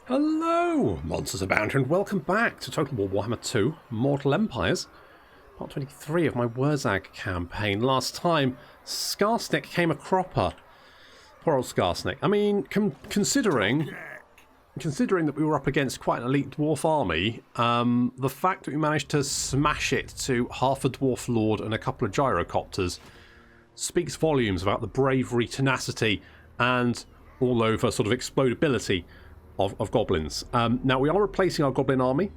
Hello, MonstersAbound, and welcome back to Total War Warhammer 2 Mortal Empires, part 23 of my Wurrzag campaign. Last time, Skarsnik came a cropper. Poor old Skarsnik. I mean, considering that we were up against quite an elite dwarf army, the fact that we managed to smash it to half a dwarf lord and a couple of gyrocopters speaks volumes about the bravery, tenacity, and all over sort of explodability of goblins. Now we are replacing our goblin army.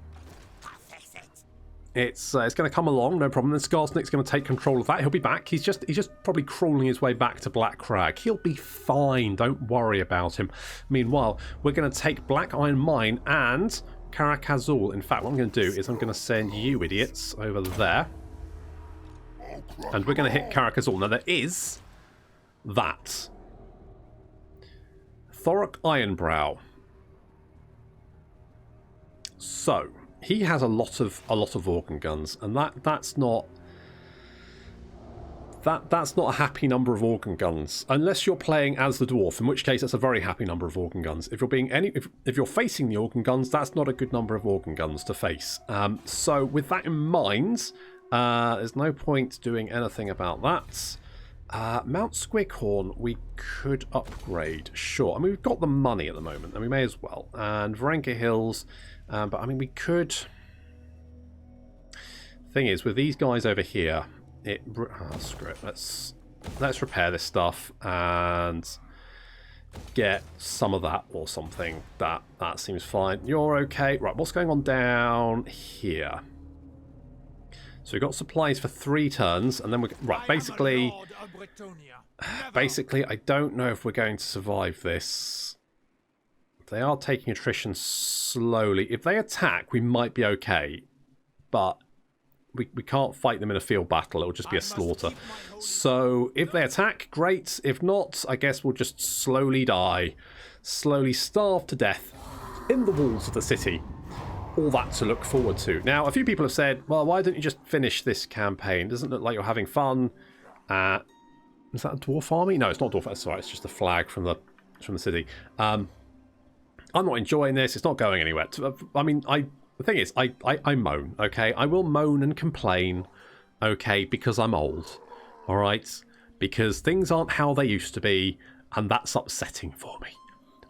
It's going to come along, no problem. Then Skarsnik's going to take control of that. He'll be back. He's just probably crawling his way back to Black Crag. He'll be fine. Don't worry about him. Meanwhile, we're going to take Black Iron Mine and Karakazul. In fact, what I'm going to do is I'm going to send you idiots over there, and we're going to hit Karakazul. Now there is that Thorok Ironbrow. So he has a lot of organ guns, and that's not a happy number of organ guns unless you're playing as the dwarf, in which case that's a very happy number of organ guns. If you're facing the organ guns, that's not a good number of organ guns to face. So with that in mind, there's no point doing anything about that. Mount Squighorn we could upgrade, sure. I mean, we've got the money at the moment, and we may as well. And Varenka Hills, but I mean, we could. Thing is, with these guys over here, screw it. Let's repair this stuff and get some of that or something. That seems fine. You're okay, right? What's going on down here? So we've got supplies for 3 turns, and then we're right. Basically, I don't know if we're going to survive this. They are taking attrition slowly. If they attack, we might be okay, but we can't fight them in a field battle. It'll just be a slaughter. So if they attack, great. If not, I guess we'll just slowly die, slowly starve to death in the walls of the city. All that to look forward to. Now, a few people have said, well, why don't you just finish this campaign? Doesn't look like you're having fun. Is that a dwarf army? No, it's not a dwarf. That's right. It's just a flag from the city. I'm not enjoying this. It's not going anywhere. I mean, the thing is, I moan, okay? I will moan and complain, okay, because I'm old, all right? Because things aren't how they used to be, and that's upsetting for me,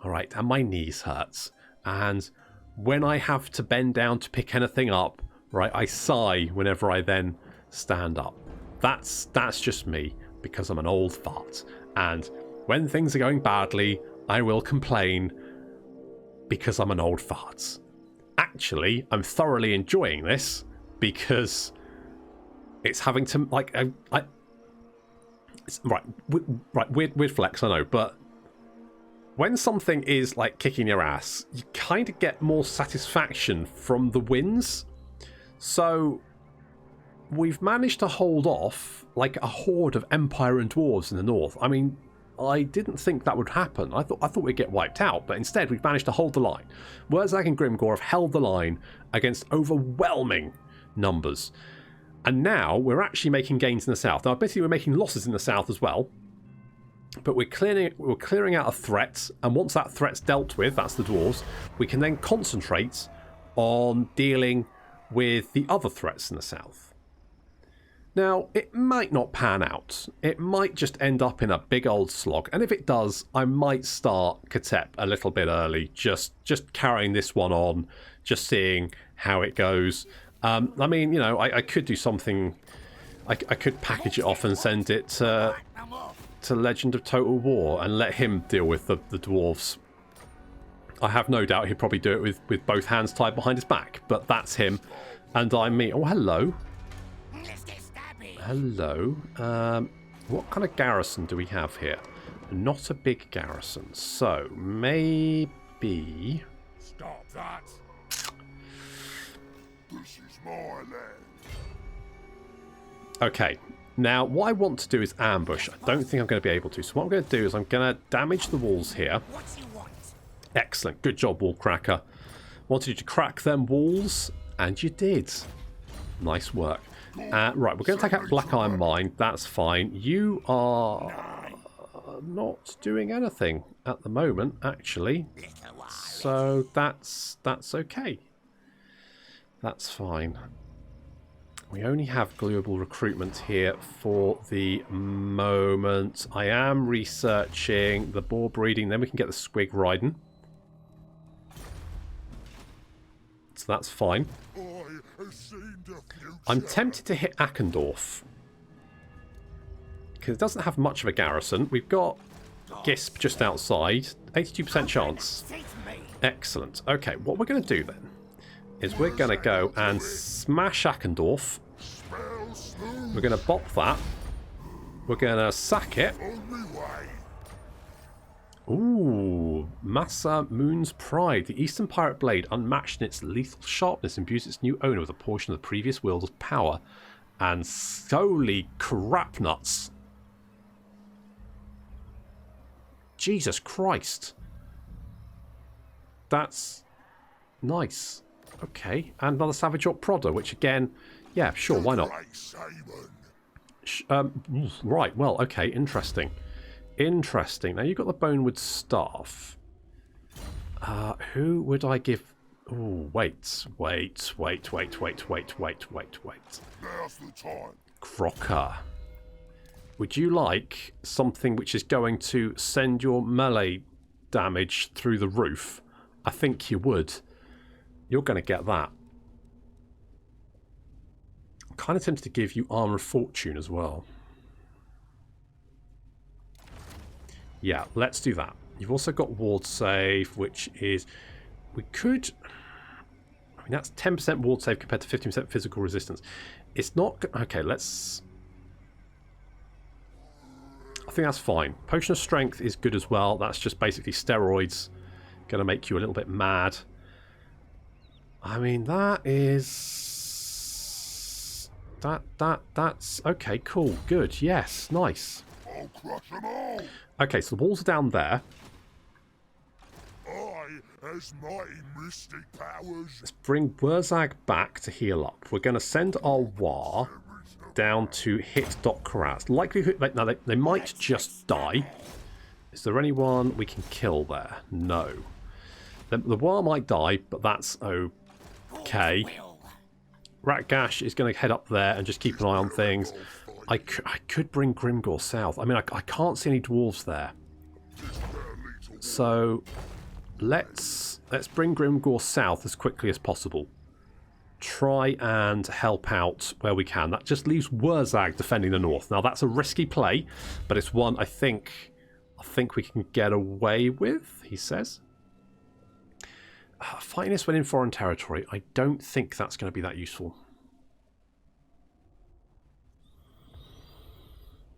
all right? And my knees hurts. And when I have to bend down to pick anything up, right, I sigh whenever I then stand up. That's just me, because I'm an old fart. And when things are going badly, I will complain because I'm an old fart. Actually, I'm thoroughly enjoying this because it's having to, like, weird flex, I know, but when something is like kicking your ass, you kind of get more satisfaction from the wins. So we've managed to hold off like a horde of Empire and Dwarves in the north. I mean, I didn't think that would happen. I thought we'd get wiped out, but instead we've managed to hold the line. Wurrzag and Grimgor have held the line against overwhelming numbers. And now we're actually making gains in the south. Now, basically we're making losses in the south as well. But we're clearing out a threat, and once that threat's dealt with, that's the dwarves, we can then concentrate on dealing with the other threats in the south. Now, it might not pan out. It might just end up in a big old slog, and if it does, I might start Katep a little bit early, just carrying this one on, just seeing how it goes. I mean, you know, I could do something. I could package it off and send it to Legend of Total War and let him deal with the dwarves. I have no doubt he'd probably do it with both hands tied behind his back, but that's him, and I'm me. Oh, hello. Hello. What kind of garrison do we have here? Not a big garrison, so maybe. Stop that. This is my land. Okay. Now, what I want to do is ambush. I don't think I'm going to be able to. So what I'm going to do is I'm going to damage the walls here. Excellent. Good job, wall cracker. Wanted you to crack them walls, and you did. Nice work. Right, we're going to take out Black Iron Mine. That's fine. You are not doing anything. at the moment, actually. So that's okay. That's fine. We only have global recruitment here for the moment. I am researching the boar breeding, then we can get the squig riding. So that's fine. I'm tempted to hit Ackendorf, because it doesn't have much of a garrison. We've got Gisp just outside. 82% chance. Excellent. Okay, what we're going to do then is we're going to go and smash Ackendorf. We're going to bop that. We're going to sack it. Ooh, Massa Moon's Pride. The Eastern Pirate Blade, unmatched in its lethal sharpness, imbues its new owner with a portion of the previous wielder's power. And holy crap nuts. Jesus Christ. That's nice. Okay, and another Savage Orc Prodder, which again, yeah, sure, why not? Right, well, okay, interesting. Interesting. Now, you've got the Bonewood Staff. Who would I give... Oh, wait. Now's the time. Crocker. Would you like something which is going to send your melee damage through the roof? I think you would. You're going to get that. I'm kind of tempted to give you Armor of Fortune as well. Yeah, let's do that. You've also got Ward Save, which is... We could... I mean, that's 10% Ward Save compared to 15% physical resistance. It's not... Okay, let's... I think that's fine. Potion of Strength is good as well. That's just basically steroids. Going to make you a little bit mad. I mean, that is... That's... Okay, cool. Good. Yes. Nice. I'll crush them all. Okay, so the walls are down there. Let's bring Wurrzag back to heal up. We're going to send our War down to hit Doc Karaz. Likelihood... Now, they might just die. Is there anyone we can kill there? No. The War might die, but that's okay. Ratgash is going to head up there and just keep an eye on things. I could bring Grimgor south. I mean, I can't see any dwarves there. So let's bring Grimgor south as quickly as possible. Try and help out where we can. That just leaves Wurrzag defending the north. Now, that's a risky play, but it's one I think we can get away with, he says. Fighting this when in foreign territory, I don't think that's going to be that useful.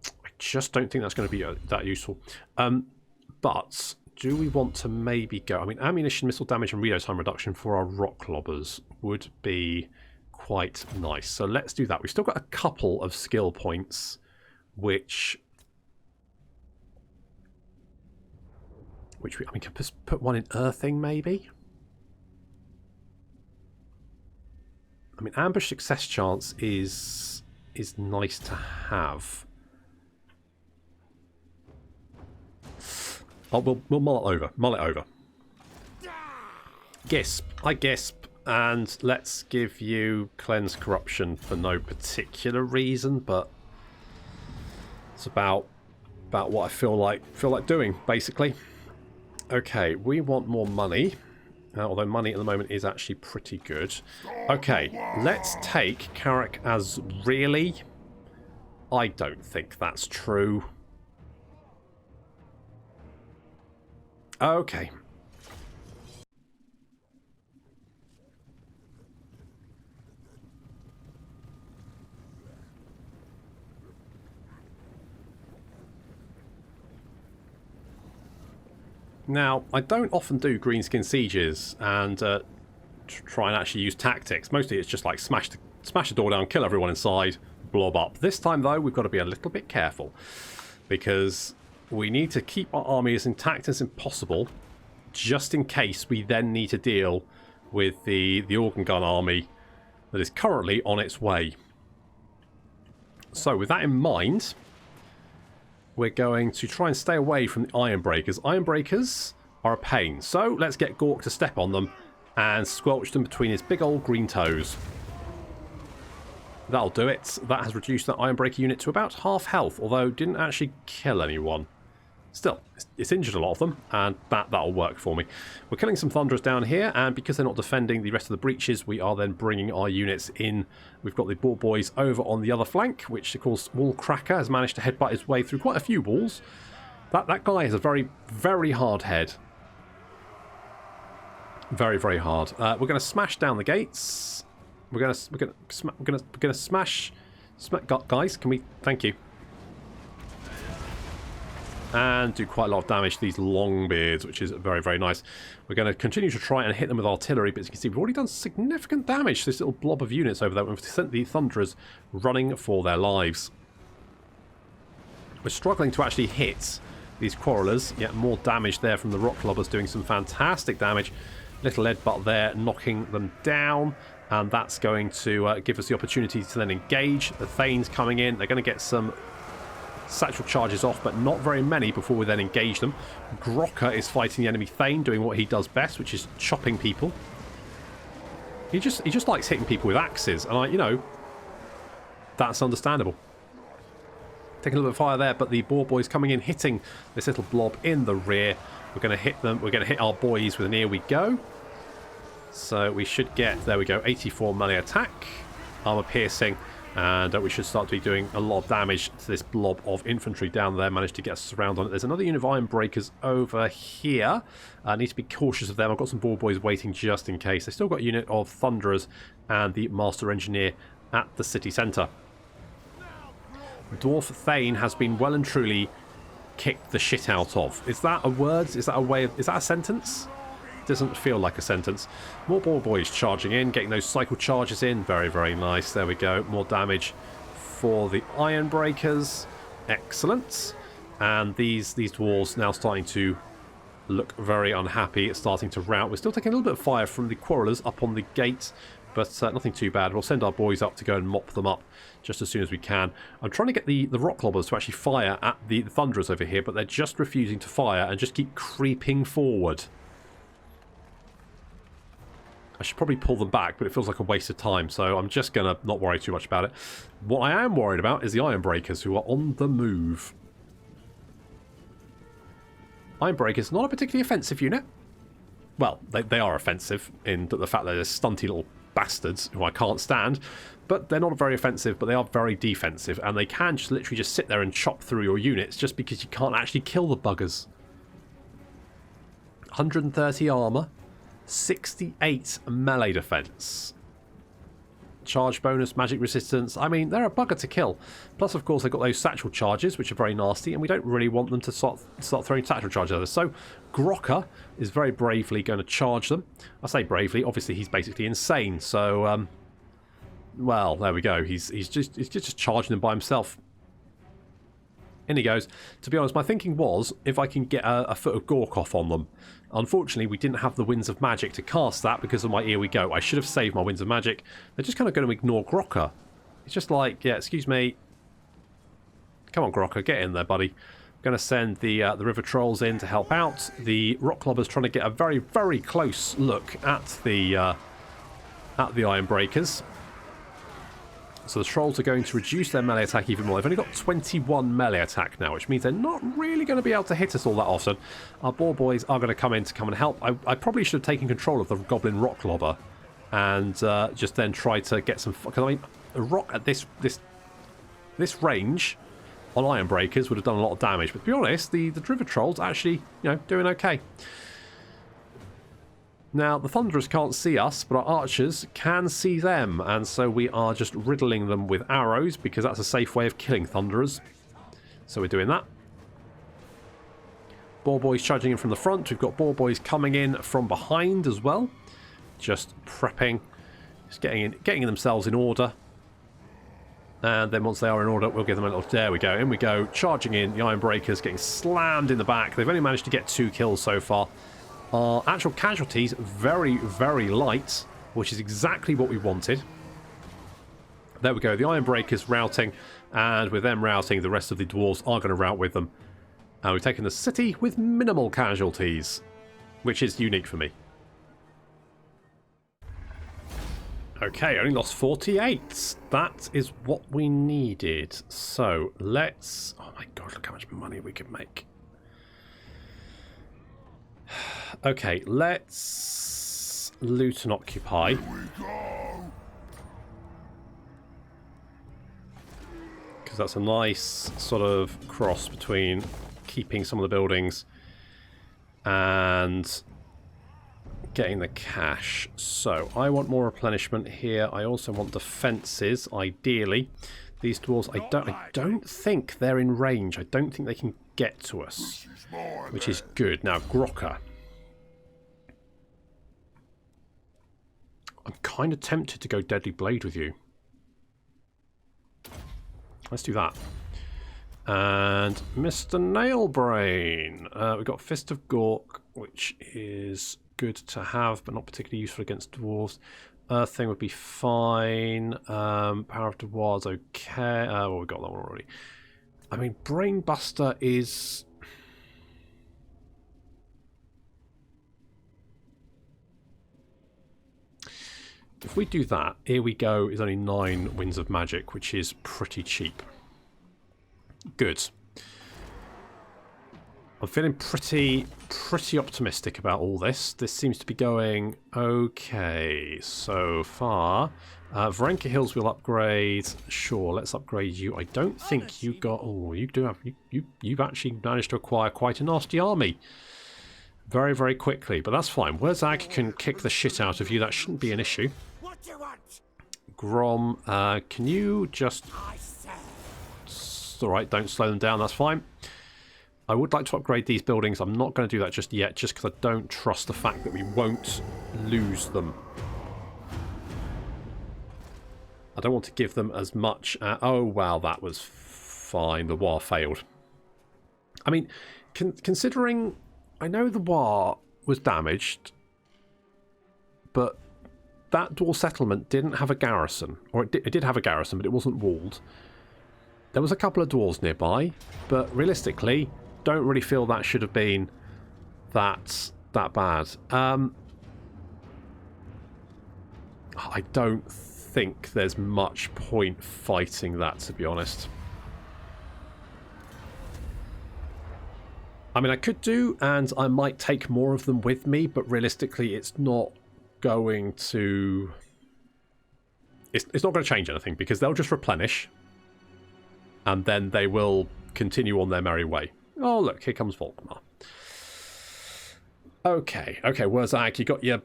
I just don't think that's going to be that useful. But do we want to maybe go... I mean, ammunition, missile damage, and reload time reduction for our rock lobbers would be quite nice. So let's do that. We've still got a couple of skill points, which we can just put one in earthing, maybe. I mean, ambush success chance is nice to have. Oh, we'll mull it over. Gisp. I Gisp. And let's give you Cleanse Corruption for no particular reason, but it's about what I feel like doing, basically. Okay, we want more money. Although money at the moment is actually pretty good. Okay, let's take Carrick as really. I don't think that's true. Okay. Now, I don't often do Greenskin sieges and try and actually use tactics. Mostly it's just like smash the door down, kill everyone inside, blob up. This time, though, we've got to be a little bit careful because we need to keep our army as intact as possible just in case we then need to deal with the organ gun army that is currently on its way. So with that in mind, we're going to try and stay away from the Iron Breakers. Iron Breakers are a pain. So let's get Gork to step on them and squelch them between his big old green toes. That'll do it. That has reduced that Iron Breaker unit to about half health, although didn't actually kill anyone. Still, it's injured a lot of them, and that'll work for me. We're killing some Thunderers down here, and because they're not defending the rest of the breaches, we are then bringing our units in. We've got the Boar Boys over on the other flank, which, of course, Wall Cracker has managed to headbutt his way through quite a few walls. That guy has a very, very hard head. Very, very hard. We're going to smash down the gates. We're gonna smash. Guys, can we? Thank you. And do quite a lot of damage to these long beards, which is very, very nice. We're going to continue to try and hit them with artillery, but as you can see, we've already done significant damage to this little blob of units over there. We've sent the Thunderers running for their lives. We're struggling to actually hit these Quarrelers. Yet more damage there from the Rock Clubbers, doing some fantastic damage. Little lead butt there, knocking them down. And that's going to give us the opportunity to then engage. The Thanes coming in. They're going to get some satchel charges off, but not very many before we then engage them. Grocker is fighting the enemy Thane, doing what he does best, which is chopping people. He just likes hitting people with axes, and you know, that's understandable. Taking a little bit of fire there, but the Boar Boys coming in, hitting this little blob in the rear. We're going to hit them. We're going to hit our boys with an here we go. So we should get, there we go, 84 melee attack, armor piercing. And we should start to be doing a lot of damage to this blob of infantry down there. Managed to get us around on it. There's another unit of Iron Breakers over here. I need to be cautious of them. I've got some Boar Boys waiting just in case. They've still got a unit of Thunderers and the Master Engineer at the city centre. Dwarf Thane has been well and truly kicked the shit out of. Is that a word? Is that a way of, is that a sentence? Doesn't feel like a sentence. More Boar Boys charging in, getting those cycle charges in. Very, very nice. There we go. More damage for the Iron Breakers. Excellent. And these dwarves now starting to look very unhappy. It's starting to rout. We're still taking a little bit of fire from the Quarrelers up on the gate, but nothing too bad. We'll send our boys up to go and mop them up just as soon as we can. I'm trying to get the Rock Clobbers to actually fire at the Thunderers over here, but they're just refusing to fire and just keep creeping forward. I should probably pull them back, but it feels like a waste of time, so I'm just going to not worry too much about it. What I am worried about is the Iron Breakers, who are on the move. Iron Breakers, not a particularly offensive unit. Well, they are offensive in the fact that they're stunty little bastards who I can't stand, but they're not very offensive, but they are very defensive, and they can just literally just sit there and chop through your units just because you can't actually kill the buggers. 130 armour. 68 melee defense. Charge bonus, magic resistance. I mean, they're a bugger to kill. Plus, of course, they've got those satchel charges, which are very nasty, and we don't really want them to start throwing satchel charges at us. So, Grocker is very bravely going to charge them. I say bravely, obviously he's basically insane. So, well, there we go. He's just charging them by himself. In he goes. To be honest, my thinking was if I can get a foot of Gork off on them. Unfortunately, we didn't have the Winds of Magic to cast that because of my here we go. I should have saved my Winds of Magic. They're just kind of going to ignore Grocker. It's just like, yeah, excuse me. Come on, Grocker, get in there, buddy. I'm going to send the River Trolls in to help out. The Rock Clobber's trying to get a very, very close look at the Iron Breakers. So the Trolls are going to reduce their melee attack even more. They've only got 21 melee attack now, which means they're not really going to be able to hit us all that often. Our Boar Boys are going to come and help. I probably should have taken control of the Goblin Rock Clobber and just then try to get some... Because, I mean, a rock at this range on Iron Breakers would have done a lot of damage. But to be honest, the Driver Trolls actually, you know, doing okay. Now, the Thunderers can't see us, but our archers can see them, and so we are just riddling them with arrows, because that's a safe way of killing Thunderers. So we're doing that. Boar Boys charging in from the front. We've got Boar Boys coming in from behind as well. Just prepping, just getting themselves in order. And then once they are in order, we'll give them a little... There we go, in we go, charging in. The Iron Breakers getting slammed in the back. They've only managed to get 2 kills so far. Our actual casualties, very, very light, which is exactly what we wanted. There we go, the Iron Breakers routing. And with them routing, the rest of the dwarves are going to rout with them. And we've taken the city with minimal casualties, which is unique for me. Okay, only lost 48. That is what we needed. So let's... Oh my god, look how much money we could make. Okay, let's loot and occupy. Because that's a nice sort of cross between keeping some of the buildings and getting the cash. So I want more replenishment here. I also want defenses, ideally. These dwarves, I don't think they're in range. I don't think they can get to us, which is good. Now, Grocker. I'm kind of tempted to go Deadly Blade with you. Let's do that. And Mr. Nailbrain. We've got Fist of Gork, which is good to have, but not particularly useful against dwarves. Earth thing would be fine. Power of Dwarves, okay. Well, we got that one already. I mean, Brainbuster is... If we do that, Here We Go is only 9 Winds of Magic, which is pretty cheap. Good. I'm feeling pretty optimistic about all this. This seems to be going okay so far. Varenka Hills will upgrade. Sure, let's upgrade you. I don't think you got... Oh, you do have... You've actually managed to acquire quite a nasty army. Very, very quickly, but that's fine. Wurrzag can kick the shit out of you. That shouldn't be an issue. Grom, can you just... It's alright, don't slow them down, that's fine. I would like to upgrade these buildings. I'm not going to do that just yet, just because I don't trust the fact that we won't lose them. I don't want to give them as much... oh, wow, that was fine. The war failed. I mean, considering... I know the war was damaged, but that dwarf settlement didn't have a garrison. Or it did have a garrison, but it wasn't walled. There was a couple of dwarves nearby, but realistically... don't really feel that should have been that bad. I don't think there's much point fighting that, to be honest. I mean, I could do, and I might take more of them with me, but realistically it's not going to... It's not going to change anything, because they'll just replenish, and then they will continue on their merry way. Oh, look, here comes Volkmar. Okay, Wurrzag, you got your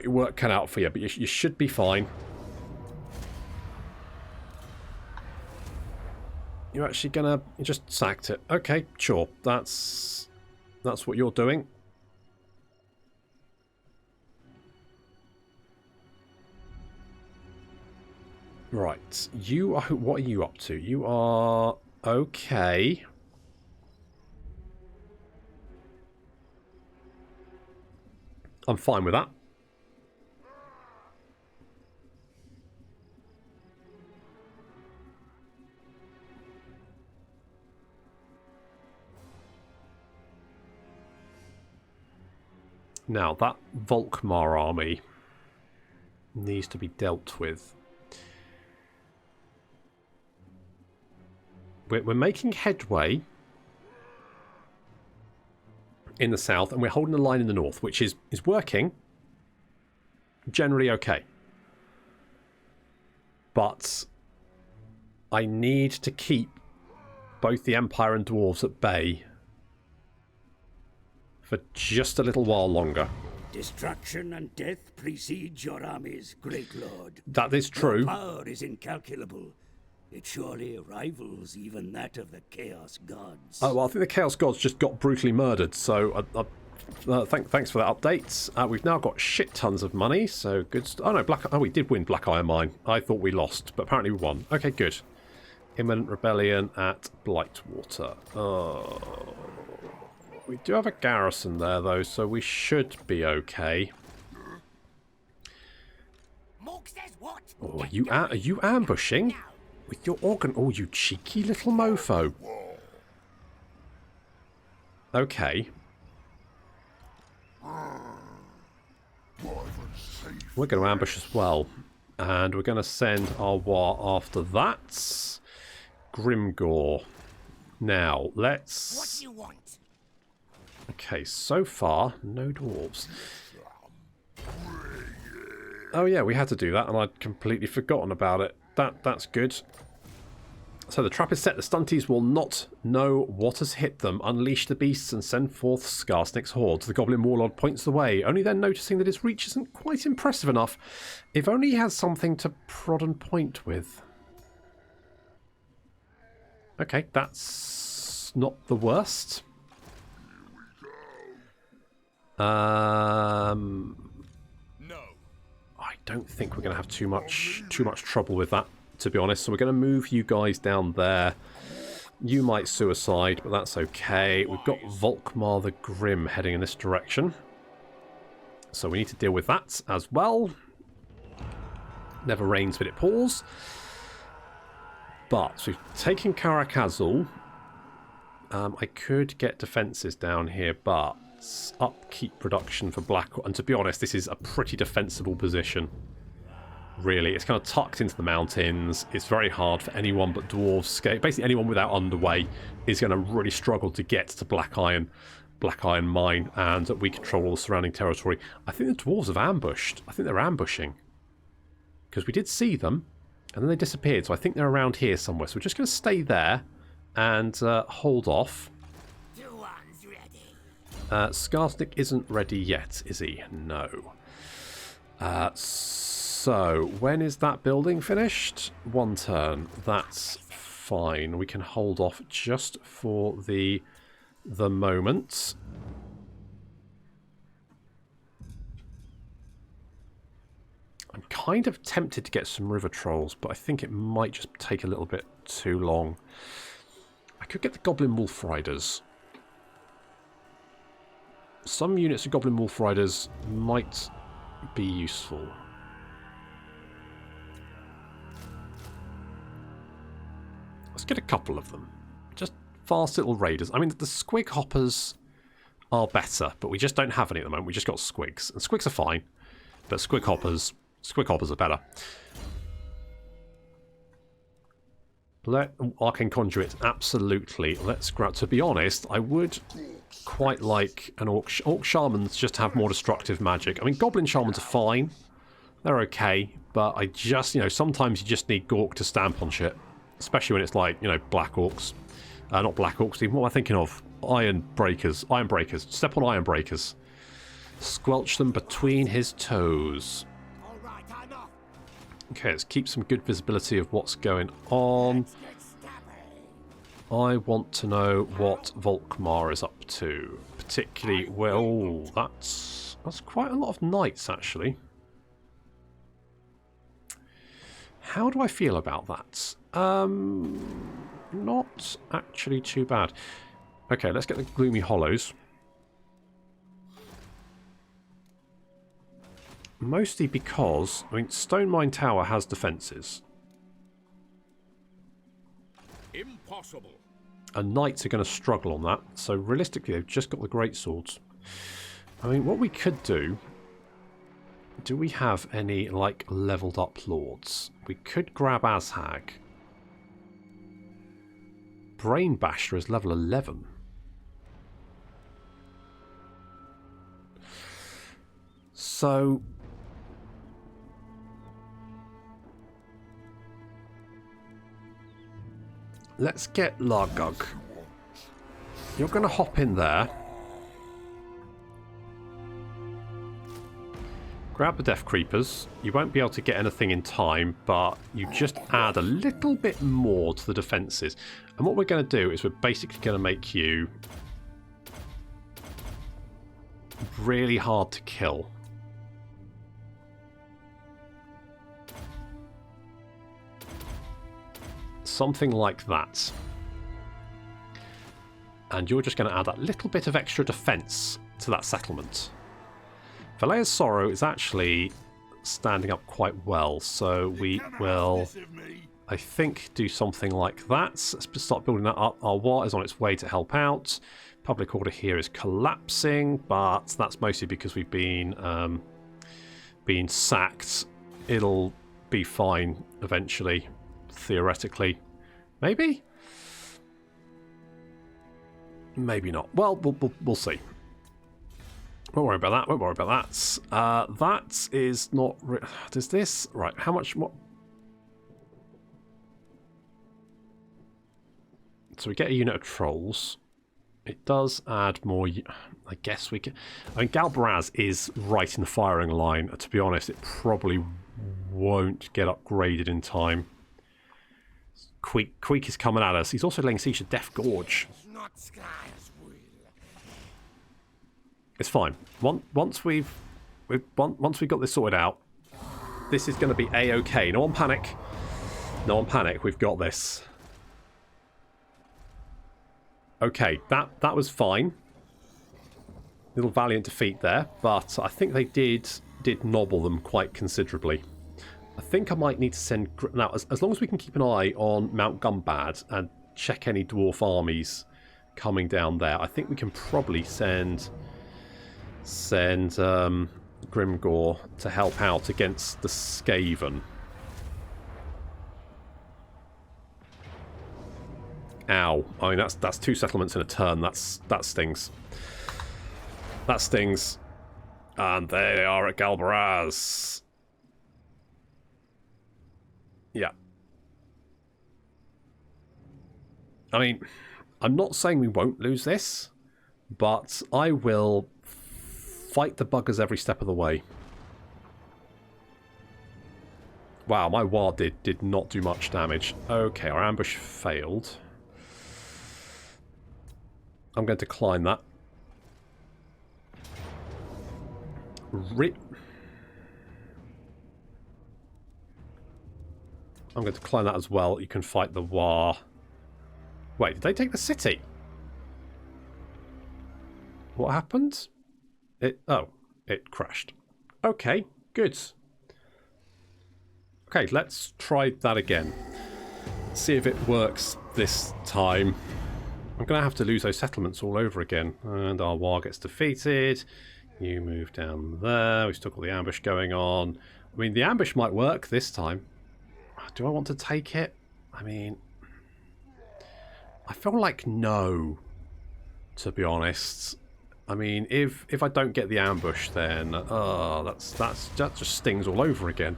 work cut out for you, but you should be fine. You're actually gonna... You just sacked it. Okay, sure. That's what you're doing. Right. You are... What are you up to? You are... Okay. I'm fine with that. Now, that Volkmar army needs to be dealt with. We're making headway in the south, and we're holding the line in the north, which is working. Generally okay. But I need to keep both the Empire and Dwarves at bay for just a little while longer. Destruction and death precede your armies, great lord. That is true. Your power is incalculable. It surely rivals even that of the Chaos Gods. Oh, well, I think the Chaos Gods just got brutally murdered, so thanks for that update. We've now got shit tons of money, so good. Oh no, we did win Black Iron Mine. I thought we lost, but apparently we won. Okay, good. Imminent rebellion at Blightwater. Oh, we do have a garrison there though, so we should be okay. Oh, are you ambushing? With your organ... Oh, you cheeky little mofo. Okay. We're going to ambush as well. And we're going to send our war after that. Grimgore. Now, let's... What do you want? Okay, so far, no dwarves. Oh yeah, we had to do that, and I'd completely forgotten about it. That's good. So the trap is set. The stunties will not know what has hit them. Unleash the beasts and send forth Skarsnik's hordes. The Goblin Warlord points the way, only then noticing that his reach isn't quite impressive enough. If only he has something to prod and point with. Okay, that's not the worst. No. I don't think we're going to have too much trouble with that, to be honest. So we're going to move you guys down there. You might suicide, but that's okay. We've got Volkmar the Grim heading in this direction. So we need to deal with that as well. Never rains, but it pours. But we've taken Karakazul. I could get defences down here, but upkeep production for Black... And to be honest, this is a pretty defensible position. Really, it's kind of tucked into the mountains. It's very hard for anyone but dwarves. Basically, anyone without underway is going to really struggle to get to Black Iron Mine, and we control all the surrounding territory. I think the dwarves have ambushed. I think they're ambushing. Because we did see them, and then they disappeared, so I think they're around here somewhere. So we're just going to stay there and hold off. Skarsnik isn't ready yet, is he? No. So, when is that building finished? 1 turn. That's fine. We can hold off just for the moment. I'm kind of tempted to get some river trolls, but I think it might just take a little bit too long. I could get the Goblin Wolf Riders. Some units of Goblin Wolf Riders might be useful. Let's get a couple of them. Just fast little raiders. I mean, the squig hoppers are better, but we just don't have any at the moment. We just got squigs. And squigs are fine, but squig hoppers are better. Arcane Conduit, absolutely. Let's grab... To be honest, I would quite like an Orc Shamans just to have more destructive magic. I mean, Goblin Shamans are fine. They're okay, but I just, sometimes you just need Gork to stamp on shit. Especially when it's like, Black Orcs. Not Black Orcs, even. What am I thinking of? Iron Breakers. Iron Breakers. Step on Iron Breakers. Squelch them between his toes. Okay, let's keep some good visibility of what's going on. I want to know what Volkmar is up to. Particularly, well, that's quite a lot of knights, actually. How do I feel about that? Not actually too bad. Okay, let's get the Gloomy Hollows. Mostly because, Stone Mine Tower has defences. Impossible. And knights are going to struggle on that. So realistically, they've just got the great swords. What we could do... Do we have any, leveled up lords? We could grab Azhag. Brain Basher is level 11. So... Let's get Largug. You're going to hop in there. Grab the Death Creepers. You won't be able to get anything in time, but you just add a little bit more to the defences. And what we're going to do is we're basically going to make you really hard to kill. Something like that. And you're just going to add that little bit of extra defence to that settlement. Valea's Sorrow is actually standing up quite well, so we will I think do something like that. Let's start building that up. Our war is on its way to help out. Public order here is collapsing, but that's mostly because we've been sacked. It'll be fine eventually, theoretically. Maybe? Maybe not. Well, we'll see. Won't worry about that. Won't worry about that. That is not... Does this... Right, how much more... So we get a unit of trolls. It does add more... I guess we can... I mean, Galbaraz is right in the firing line. To be honest, it probably won't get upgraded in time. Queek is coming at us. He's also laying siege to Death Gorge. It's fine. Once we've got this sorted out, this is going to be a-okay. No one panic. No one panic. We've got this. Okay, that was fine. Little valiant defeat there, but I think they did nobble them quite considerably. I think I might need to send... Now, as long as we can keep an eye on Mount Gumbad and check any dwarf armies coming down there, I think we can probably send Grimgor to help out against the Skaven. Ow. I mean, that's 2 settlements in a turn. That stings. That stings. And there they are at Galbaraz. Yeah. I mean, I'm not saying we won't lose this, but I will fight the buggers every step of the way. Wow, my war did not do much damage. Okay, our ambush failed. I'm going to decline that. I'm going to decline that as well. You can fight the war. Wait, did they take the city? What happened? It crashed. Okay, good. Okay, let's try that again. See if it works this time. I'm going to have to lose those settlements all over again. And our war gets defeated. You move down there. We've still got the ambush going on. I mean, the ambush might work this time. Do I want to take it? I mean, I feel like no, to be honest. I mean, if I don't get the ambush, then that just stings all over again.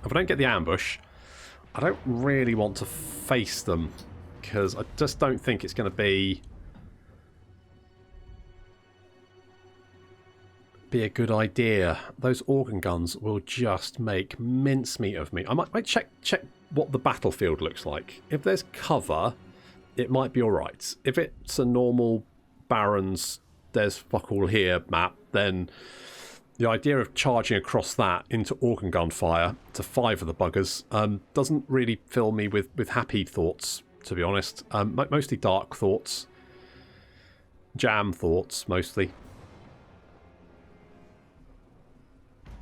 If I don't get the ambush, I don't really want to face them, because I just don't think it's going to be a good idea. Those organ guns will just make mincemeat of me. I might check what the battlefield looks like. If there's cover, it might be alright. If it's a normal Barons, there's fuck all here map, then the idea of charging across that into organ gun fire to 5 of the buggers doesn't really fill me with happy thoughts, to be honest. Mostly dark thoughts. Jam thoughts, mostly.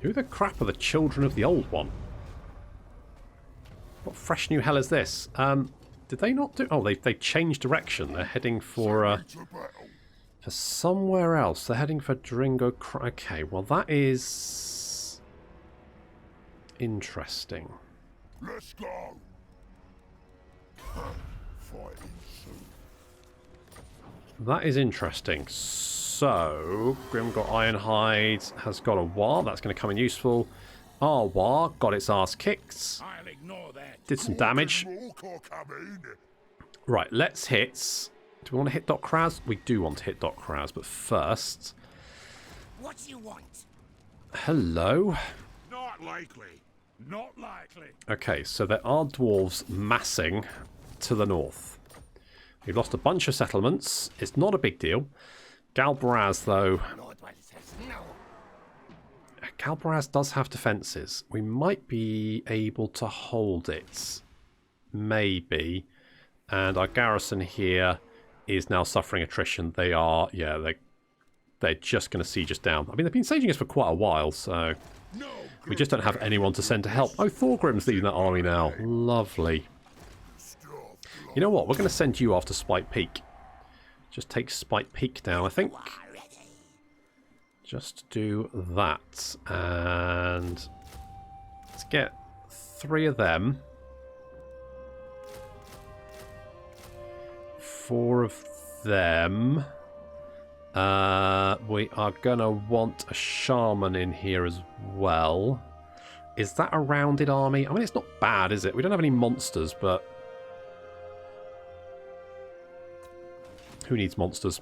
Who the crap are the children of the old one? What fresh new hell is this? Did they not do... Oh, they changed direction. They're heading for somewhere else. They're heading for Dringo... Okay, well that is... interesting. Let's go. Fighting soon. That is interesting. So, Grimgor Ironhide has got a war. That's going to come in useful. Our war got its ass kicked. I'll ignore that. Did some damage. Right, let's hit. Do we want to hit Doc Kraz? We do want to hit Doc Kraz, but first... What do you want? Hello. Not likely. Not likely. Okay, so there are dwarves massing to the north. We've lost a bunch of settlements. It's not a big deal. Galbaraz, though... Galbaraz does have defences. We might be able to hold it. Maybe. And our garrison here is now suffering attrition. They are... Yeah, they're just going to siege us down. I mean, they've been sieging us for quite a while, so we just don't have anyone to send to help. Oh, Thorgrim's leading that army now. Lovely. You know what? We're going to send you after Spike Peak. Just take Spike Peak down, I think. Just do that. And let's get 3 of them. 4 of them. We are going to want a shaman in here as well. Is that a rounded army? I mean, it's not bad, is it? We don't have any monsters, but... who needs monsters?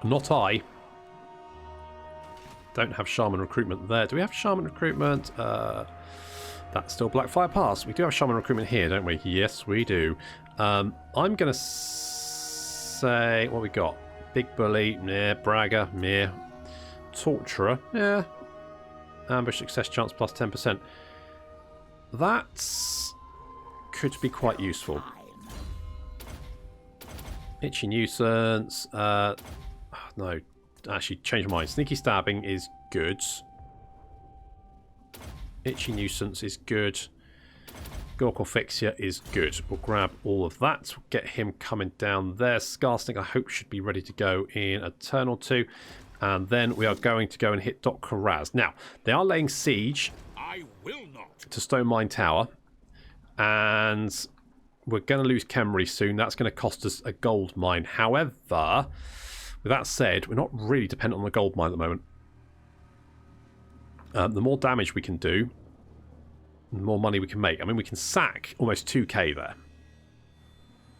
Not I. Don't have shaman recruitment there. Do we have shaman recruitment? That's still Blackfire Pass. We do have shaman recruitment here, don't we? Yes, we do. I'm going to say... what we got? Big Bully, meh. Bragger, meh. Torturer, yeah. Ambush success chance plus 10%. That could be quite useful. Itchy Nuisance. No, actually, change my mind. Sneaky Stabbing is good. Itchy Nuisance is good. Gorkle Fixia is good. We'll grab all of that. We'll get him coming down there. Scarsting, I hope, should be ready to go in a turn or two. And then we are going to go and hit Dot Karaz. Now, they are laying siege to Stone Mine Tower. And we're going to lose Khemri soon. That's going to cost us a gold mine. However, with that said, we're not really dependent on the gold mine at the moment. The more damage we can do, the more money we can make. I mean, we can sack almost 2k there.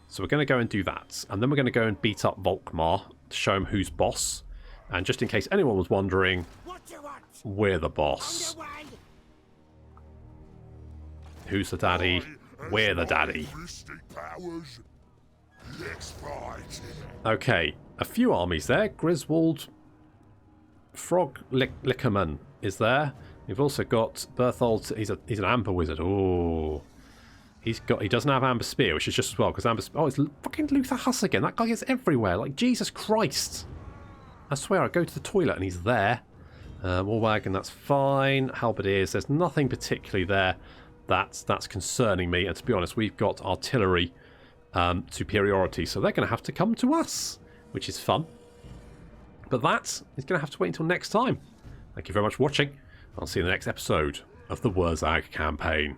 So we're going to go and do that. And then we're going to go and beat up Volkmar to show him who's boss. And just in case anyone was wondering, we're the boss. Who's the daddy? We're the daddy. Okay, a few armies there. Griswold, Frog Lickerman is there. We've also got Berthold. He's an Amber Wizard. Oh, he doesn't have Amber Spear, which is just as well because Amber. Oh, it's fucking Luther Huss again. That guy is everywhere. Like Jesus Christ. I swear, I go to the toilet and he's there. War Wagon, that's fine. Halberdiers, there's nothing particularly there that's concerning me. And to be honest, we've got artillery superiority, so they're going to have to come to us, which is fun. But that is going to have to wait until next time. Thank you very much for watching. I'll see you in the next episode of the Wurrzag Campaign.